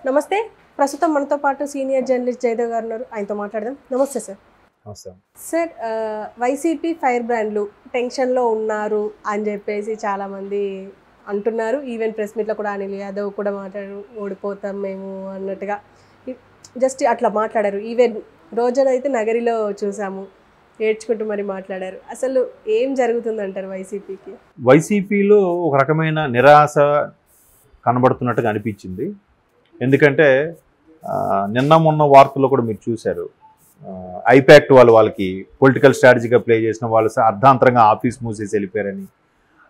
నమస్తే. ప్రస్తుతం మనతో పాటు సీనియర్ జర్నలిస్ట్ జయదేవ్ గారు ఉన్నారు. ఆయనతో మాట్లాడదాం. నమస్తే సార్. నమస్తే సార్, వైసీపీ ఫైర్ బ్రాండ్లు టెన్షన్లో ఉన్నారు అని చెప్పేసి చాలామంది అంటున్నారు. ఈవెన్ ప్రెస్ మీట్లో కూడా అనిల్ యాదవ్ కూడా మాట్లాడారు, ఓడిపోతాం మేము అన్నట్టుగా జస్ట్ అట్లా మాట్లాడారు. ఈవెన్ రోజైతే నగరిలో చూసాము, ఏడ్చుకుంటూ మరి మాట్లాడారు. అసలు ఏం జరుగుతుందంటారు వైసీపీకి? వైసీపీలో ఒక రకమైన నిరాశ కనబడుతున్నట్టుగా అనిపించింది. ఎందుకంటే నిన్న మొన్న వార్తల్లో కూడా మీరు చూశారు, ఐపాక్ట్ వాళ్ళకి పొలిటికల్ స్ట్రాటజీగా ప్లే చేసిన వాళ్ళు అర్ధాంతరంగా ఆఫీస్ మూసేసి వెళ్ళిపోయారని,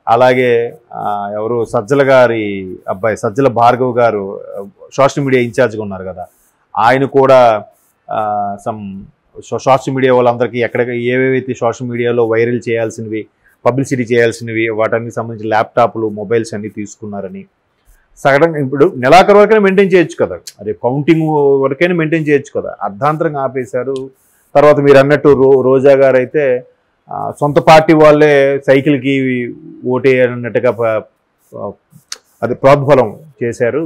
అలాగే ఎవరు సజ్జల గారి అబ్బాయి సజ్జల భార్గవ్ గారు సోషల్ మీడియా ఇన్ఛార్జ్గా ఉన్నారు కదా, ఆయన కూడా సోషల్ మీడియా వాళ్ళందరికీ ఎక్కడ ఏవేవైతే సోషల్ మీడియాలో వైరల్ చేయాల్సినవి, పబ్లిసిటీ చేయాల్సినవి వాటన్నిటికి సంబంధించి ల్యాప్టాప్లు, మొబైల్స్ అన్నీ తీసుకున్నారని, సగం ఇప్పుడు నెలాఖరు వరకైనా మెయింటైన్ చేయొచ్చు కదా, అదే కౌంటింగ్ వరకైనా మెయింటైన్ చేయొచ్చు కదా, అర్ధాంతరంగా ఆపేశారు. తర్వాత మీరు అన్నట్టు రోజా గారు అయితే సొంత పార్టీ వాళ్ళే సైకిల్కి ఓటేయన్నట్టుగా అది ప్రోద్బలం చేశారు.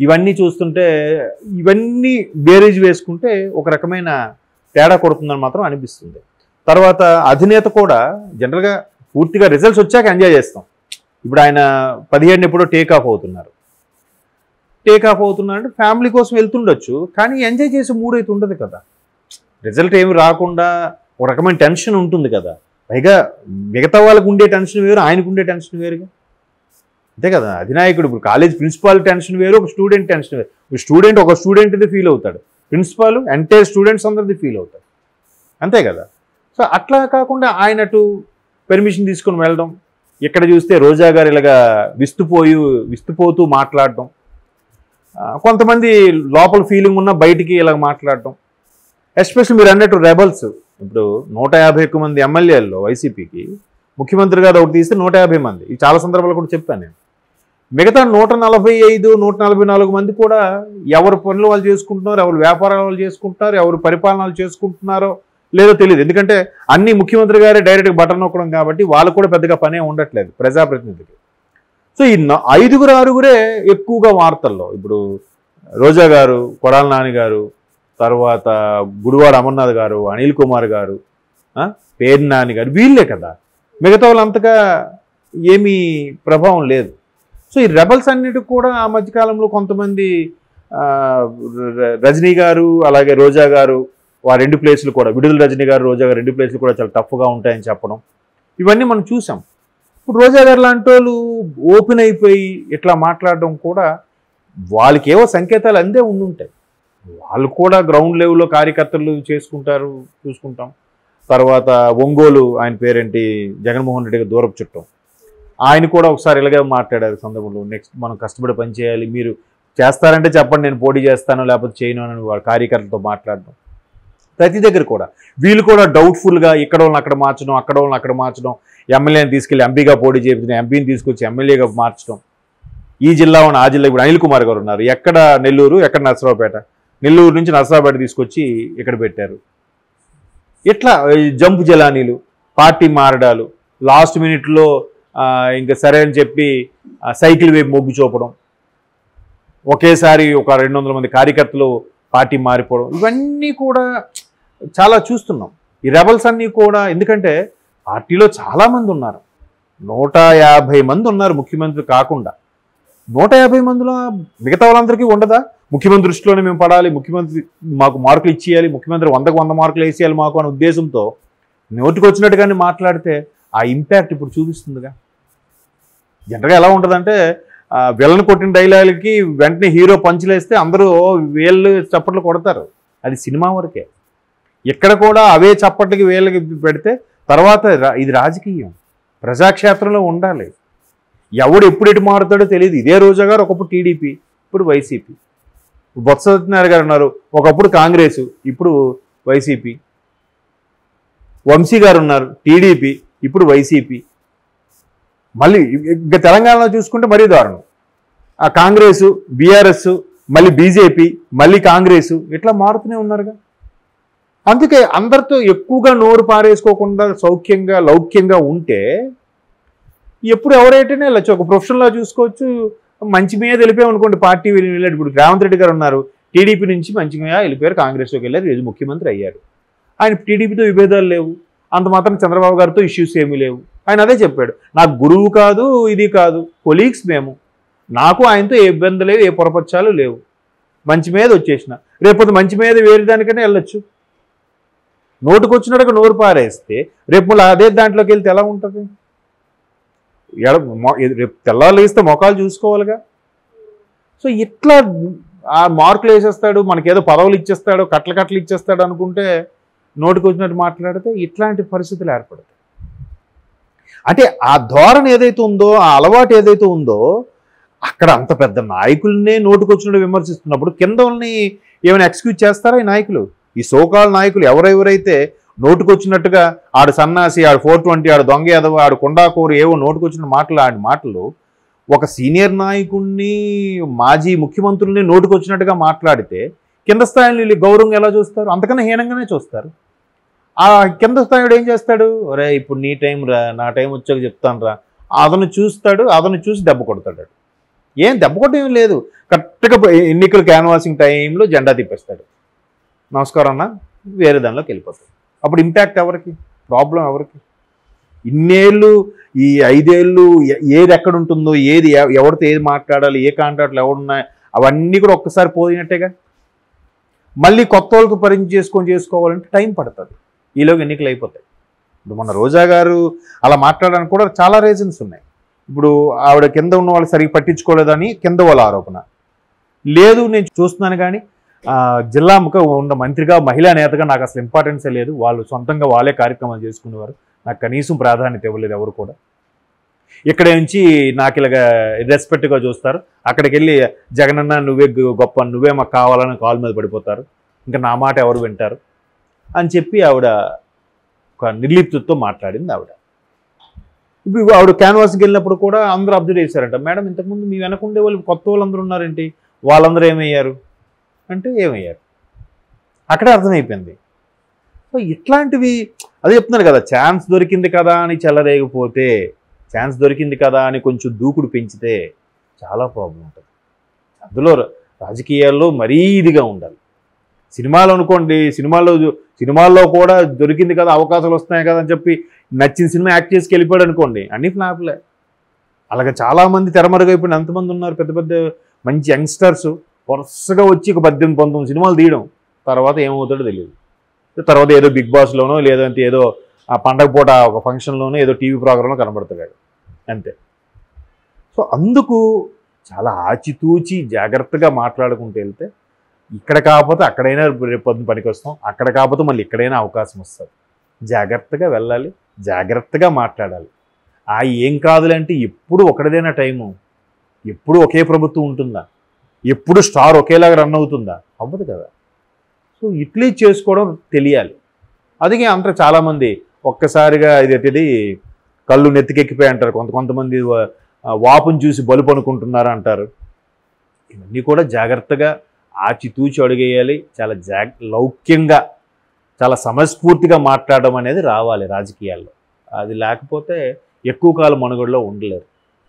ఇవన్నీ చూస్తుంటే ఇవన్నీ బేరీజ్ వేసుకుంటే ఒక రకమైన తేడా కొడుతుందని మాత్రం అనిపిస్తుంది. తర్వాత అధినేత కూడా జనరల్గా పూర్తిగా రిజల్ట్స్ వచ్చాక ఎంజాయ్ చేస్తాం. ఇప్పుడు ఆయన 17 ఎప్పుడో టేక్ ఆఫ్ అవుతున్నారంటే ఫ్యామిలీ కోసం వెళ్తుండొచ్చు, కానీ ఎంజాయ్ చేసే మూడ్ అయితే ఉండదు కదా. రిజల్ట్ ఏమి రాకుండా ఒక రకమైన టెన్షన్ ఉంటుంది కదా. పైగా మిగతా వాళ్ళకు ఉండే టెన్షన్ వేరు, ఆయనకు ఉండే టెన్షన్ వేరుగా, అంతే కదా. అధినాయకుడు ఇప్పుడు కాలేజ్ ప్రిన్సిపాల్ టెన్షన్ వేరు, ఒక స్టూడెంట్ టెన్షన్ వేరు. ఒక స్టూడెంట్ది ఫీల్ అవుతాడు, ప్రిన్సిపాల్ ఎంటైర్ స్టూడెంట్స్ అందరిది ఫీల్ అవుతాడు, అంతే కదా. సో అట్లా కాకుండా ఆయనటు పర్మిషన్ తీసుకొని వెళ్ళడం, ఇక్కడ చూస్తే రోజా గారు ఇలాగా విస్తుపోతూ మాట్లాడటం, కొంతమంది లోపల ఫీలింగ్ ఉన్న బయటికి ఇలాగ మాట్లాడటం, ఎస్పెషల్లీ మీరు అన్నట్టు రెబల్స్. ఇప్పుడు 151 మంది ఎమ్మెల్యేల్లో వైసీపీకి ముఖ్యమంత్రి గారు ఒకటి తీస్తే 150 మంది. ఇది చాలా సందర్భాలు కూడా చెప్పాను నేను. మిగతా 145, 144 మంది కూడా ఎవరు పనులు వాళ్ళు చేసుకుంటున్నారు, ఎవరు వ్యాపారాలు వాళ్ళు చేసుకుంటున్నారు, ఎవరు పరిపాలనలు చేసుకుంటున్నారో లేదో తెలియదు. ఎందుకంటే అన్ని ముఖ్యమంత్రి గారే డైరెక్ట్గా బటన్ నొక్కడం కాబట్టి వాళ్ళు కూడా పెద్దగా పనే ఉండట్లేదు ప్రజాప్రతినిధికి. సో ఈ 5-6 ఎక్కువగా వార్తల్లో. ఇప్పుడు రోజా గారు, కొడాల నాని గారు, తర్వాత గుడివాడ అమర్నాథ్ గారు, అనిల్ కుమార్ గారు, పేర్ని నాని గారు, వీళ్ళే కదా. మిగతా వాళ్ళు అంతగా ఏమీ ప్రభావం లేదు. సో ఈ రెబల్స్ అన్నిటికి కూడా ఆ మధ్యకాలంలో కొంతమంది రజనీ గారు అలాగే రోజా గారు ఆ 2 ప్లేసులు కూడా, విడుదల రజనీ గారు, రోజా గారు 2 ప్లేసులు కూడా చాలా టఫ్గా ఉంటాయని చెప్పడం, ఇవన్నీ మనం చూసాం. ఇప్పుడు రోజా గారు లాంటి వాళ్ళు ఓపెన్ అయిపోయి ఇట్లా మాట్లాడడం కూడా వాళ్ళకి ఏవో సంకేతాలు అందే ఉండుంటాయి. వాళ్ళు కూడా గ్రౌండ్ లెవెల్లో కార్యకర్తలు చూసుకుంటాం. తర్వాత ఒంగోలు ఆయన పేరేంటి, జగన్మోహన్ రెడ్డి గారు దూరపు చుట్టం, ఆయన కూడా ఒకసారి ఇలాగే మాట్లాడారు సందర్భంలో, నెక్స్ట్ మనం కష్టపడి పనిచేయాలి, మీరు చేస్తారంటే చెప్పండి నేను పోటీ చేస్తాను లేకపోతే చేయను అని వాళ్ళ కార్యకర్తలతో మాట్లాడడం. ప్రతి దగ్గర కూడా వీళ్ళు కూడా డౌట్ఫుల్గా ఇక్కడ వాళ్ళని అక్కడ మార్చడం, ఎమ్మెల్యేని తీసుకెళ్ళి ఎంపీగా పోటీ చేయించడం, ఎంపీని తీసుకొచ్చి ఎమ్మెల్యేగా మార్చడం, ఈ జిల్లా ఉన్న ఆ జిల్లా. ఇప్పుడు అనిల్ కుమార్ గారు ఉన్నారు, ఎక్కడ నెల్లూరు, ఎక్కడ నరసరావుపేట, నెల్లూరు నుంచి నరసరావుపేట తీసుకొచ్చి ఇక్కడ పెట్టారు. ఇట్లా జంపు జలానీలు, పార్టీ మారడాలు, లాస్ట్ మినిట్లో ఇంకా సరే అని చెప్పి సైకిల్ వైపు మొగ్గు చూపడం, ఒకేసారి ఒక 200 మంది కార్యకర్తలు పార్టీ మారిపోవడం, ఇవన్నీ కూడా చాలా చూస్తున్నాం. ఈ రెబల్స్ అన్నీ కూడా, ఎందుకంటే పార్టీలో చాలామంది ఉన్నారు, 150 మంది ఉన్నారు ముఖ్యమంత్రి కాకుండా. 150 మందిలో మిగతా వాళ్ళందరికీ ఉండదా? ముఖ్యమంత్రి దృష్టిలోనే మేము పడాలి, ముఖ్యమంత్రి మాకు మార్కులు ఇచ్చేయాలి, ముఖ్యమంత్రి 100కు 100 మార్కులు వేసేయాలి మాకు అనే ఉద్దేశంతో నోటికి వచ్చినట్టుగానే మాట్లాడితే ఆ ఇంపాక్ట్ ఇప్పుడు చూపిస్తుందిగా. జనరల్గా ఎలా ఉంటుందంటే విలన్ కొట్టిన డైలాగ్కి వెంటనే హీరో పంచులేస్తే అందరూ వీళ్ళు చప్పట్లు కొడతారు, అది సినిమా వరకే. ఇక్కడ కూడా అవే చప్పట్లకి వీళ్ళకి పెడితే తర్వాత ఇది రాజకీయం, ప్రజాక్షేత్రంలో ఉండాలి. ఎవడు ఎప్పుడు ఎటు మారుతాడో తెలియదు. ఇదే రోజా గారు ఒకప్పుడు టీడీపీ, ఇప్పుడు వైసీపీ. బొత్స సత్యనారాయణ గారు ఉన్నారు, ఒకప్పుడు కాంగ్రెస్, ఇప్పుడు వైసీపీ. వంశీ గారు ఉన్నారు, టీడీపీ, ఇప్పుడు వైసీపీ. మళ్ళీ ఇంకా తెలంగాణలో చూసుకుంటే మరీ దారుణం, ఆ కాంగ్రెస్, బీఆర్ఎస్, మళ్ళీ బీజేపీ, మళ్ళీ కాంగ్రెస్, ఇట్లా మారుతూనే ఉన్నారుగా. అందుకే అందరితో ఎక్కువగా నోరు పారేసుకోకుండా లౌక్యంగా ఉంటే ఎప్పుడు ఎవరైతేనే వెళ్ళచ్చు, ఒక ప్రొఫెషనల్లా చూసుకోవచ్చు, మంచి మీద వెళ్ళిపోయామనుకోండి, పార్టీ వెళ్ళాడు. ఇప్పుడు రేవంత్ రెడ్డి గారు ఉన్నారు, టీడీపీ నుంచి మంచిగా వెళ్ళిపోయారు, కాంగ్రెస్లోకి వెళ్ళారు, ఈరోజు ముఖ్యమంత్రి అయ్యారు. ఆయన టీడీపీతో విభేదాలు లేవు, అంత మాత్రం చంద్రబాబు గారితో ఇష్యూస్ ఏమీ లేవు. ఆయన అదే చెప్పాడు, నాకు గురువు కాదు, ఇది కాదు, కొలీగ్స్ మేము, నాకు ఆయనతో ఏ ఇబ్బంది లేవు, ఏ పొరపచ్చాలు లేవు, మంచి మీద వచ్చేసిన. రేపు మంచి మీద వేరే దానికనే వెళ్ళొచ్చు. నోటుకు వచ్చినట్టుగా నోరు పారేస్తే రేపు మళ్ళీ అదే దాంట్లోకి వెళ్తే ఎలా ఉంటుంది? రేపు తెల్లారు వేస్తే మొఖాలు చూసుకోవాలిగా. సో ఇట్లా ఆ మార్కులు వేసేస్తాడు, మనకేదో పదవులు ఇచ్చేస్తాడు, కట్టలు ఇచ్చేస్తాడు అనుకుంటే నోటికి వచ్చినట్టు మాట్లాడితే ఇట్లాంటి పరిస్థితులు ఏర్పడతాయి. అంటే ఆ ధోరణి ఏదైతే ఉందో, ఆ అలవాటు ఏదైతే ఉందో, అక్కడ అంత పెద్ద నాయకులనే నోటికి వచ్చినట్టు విమర్శిస్తున్నప్పుడు కింద వాళ్ళని ఏమైనా ఎక్స్క్యూజ్ చేస్తారా ఈ నాయకులు? ఈ సోకాల్ నాయకులు ఎవరెవరైతే నోటుకు వచ్చినట్టుగా ఆడు సన్నాసి, ఆడు 420, ఆడు దొంగ ఎదవ, ఆడు కొండాకూరు ఏవో నోటుకు వచ్చిన మాటలు, ఆడి మాటలు ఒక సీనియర్ నాయకుడిని, మాజీ ముఖ్యమంత్రుల్ని నోటుకు వచ్చినట్టుగా మాట్లాడితే కింద స్థాయిలో గౌరవంగా ఎలా చూస్తారు? అంతకన్నా హీనంగానే చూస్తారు. ఆ కింద స్థాయిడు ఏం చేస్తాడు? రే ఇప్పుడు నీ టైం రా, నా టైం వచ్చాక చెప్తాను రా, అతను చూస్తాడు, అతను చూసి దెబ్బ కొడతాడు. ఏం దెబ్బ కొట్టడం ఏం లేదు, కరెక్ట్గా ఎన్నికల క్యాన్వాసింగ్ టైంలో జెండా తిప్పేస్తాడు, నమస్కారం అన్న, వేరే దానిలోకి వెళ్ళిపోతాడు. అప్పుడు ఇంపాక్ట్ ఎవరికి? ప్రాబ్లం ఎవరికి? ఇన్నేళ్ళు, ఈ 5 ఏళ్ళు ఏది ఎక్కడ ఉంటుందో, ఏది ఎవరితో ఏది మాట్లాడాలి, ఏ కాంట్రాక్ట్లు ఎవరున్నాయి, అవన్నీ కూడా ఒక్కసారి పోయినట్టేగా. మళ్ళీ కొత్త వాళ్ళతో పరిచయం చేసుకోవాలంటే టైం పడుతుంది, ఈలోగా ఎన్నికలు అయిపోతాయి. ఇప్పుడు మన రోజా గారు అలా మాట్లాడడానికి కూడా చాలా రీజన్స్ ఉన్నాయి. ఇప్పుడు ఆవిడ కింద ఉన్న వాళ్ళు సరిగ్గా పట్టించుకోలేదని కింద వాళ్ళ ఆరోపణ లేదు. నేను చూస్తున్నాను కానీ జిల్లాకు ఉన్న మంత్రిగా, మహిళా నేతగా నాకు అసలు ఇంపార్టెన్సే లేదు, వాళ్ళు సొంతంగా వాళ్ళే కార్యక్రమాలు చేసుకునేవారు, నాకు కనీసం ప్రాధాన్యత ఇవ్వలేదు ఎవరు కూడా. ఇక్కడ నుంచి నాకు ఇలాగా రెస్పెక్ట్గా చూస్తారు, అక్కడికి వెళ్ళి జగనన్న నువ్వే గొప్ప, నువ్వే మాకు కావాలని కాల్ మీద పడిపోతారు, ఇంకా నా మాట ఎవరు వింటారు అని చెప్పి ఆవిడ ఒక నిర్లిప్తతో మాట్లాడింది ఆవిడ. ఇప్పుడు ఆవిడ క్యాన్వాస్కి వెళ్ళినప్పుడు కూడా అందరూ అబ్జర్వ్ చేశారంట, మేడం ఇంతకుముందు మీ వెనకుండే వాళ్ళు కొత్త వాళ్ళందరూ ఉన్నారేంటి, వాళ్ళందరూ ఏమయ్యారు అంటే ఏమయ్యారు, అక్కడే అర్థమైపోయింది. సో ఇట్లాంటివి అదే చెప్తున్నారు కదా, ఛాన్స్ దొరికింది కదా అని చెల్లరేగిపోతే, ఛాన్స్ దొరికింది కదా అని కొంచెం దూకుడు పెంచితే చాలా ప్రాబ్లం ఉంటుంది. అందులో రాజకీయాల్లో మరీ ఇదిగా ఉండాలి. సినిమాలు అనుకోండి, సినిమాల్లో కూడా దొరికింది కదా, అవకాశాలు వస్తున్నాయి కదా అని చెప్పి నచ్చిన సినిమా యాక్ట్ చేసి వెళ్ళిపోయాడు అనుకోండి, అన్ని ఫ్లాప్లే. అలాగే చాలామంది తెరమరుగైపోయిన ఎంతమంది ఉన్నారు, పెద్ద పెద్ద మంచి యంగ్స్టర్స్ వరుసగా వచ్చి ఒక 18-19 సినిమాలు తీయడం, తర్వాత ఏమవుతాడో తెలియదు. తర్వాత ఏదో బిగ్ బాస్లోనో లేదంటే ఏదో ఆ పండగ పూట ఒక ఫంక్షన్లోనో ఏదో టీవీ ప్రోగ్రాంలో కనబడుతున్నాడు అంతే. సో అందుకు చాలా ఆచితూచి జాగ్రత్తగా మాట్లాడుకుంటూ వెళ్తే, ఇక్కడ కాకపోతే అక్కడైనా రేపు పొద్దున పనికి వస్తాం, అక్కడ కాకపోతే మళ్ళీ ఇక్కడైనా అవకాశం వస్తుంది. జాగ్రత్తగా వెళ్ళాలి, జాగ్రత్తగా మాట్లాడాలి. ఏం కాదులంటే ఎప్పుడు ఒకటిదైనా టైము, ఎప్పుడు ఒకే ప్రభుత్వం ఉంటుందా, ఎప్పుడు స్టార్ ఒకేలాగా రన్ అవుతుందా? అవ్వదు కదా. సో ఇట్లీ చేసుకోవడం తెలియాలి. అందుకే అంతా చాలామంది ఒక్కసారిగా ఇది కళ్ళు నెత్తికెక్కిపోయి అంటారు, కొంతమంది వాపును చూసి బలుపు అనుకుంటున్నారు అంటారు. ఇవన్నీ కూడా జాగ్రత్తగా ఆచితూచి అడుగేయాలి. చాలా లౌక్యంగా, చాలా సమస్ఫూర్తిగా మాట్లాడడం అనేది రావాలి రాజకీయాల్లో. అది లేకపోతే ఎక్కువ కాలం మనుగడలో ఉండలేరు.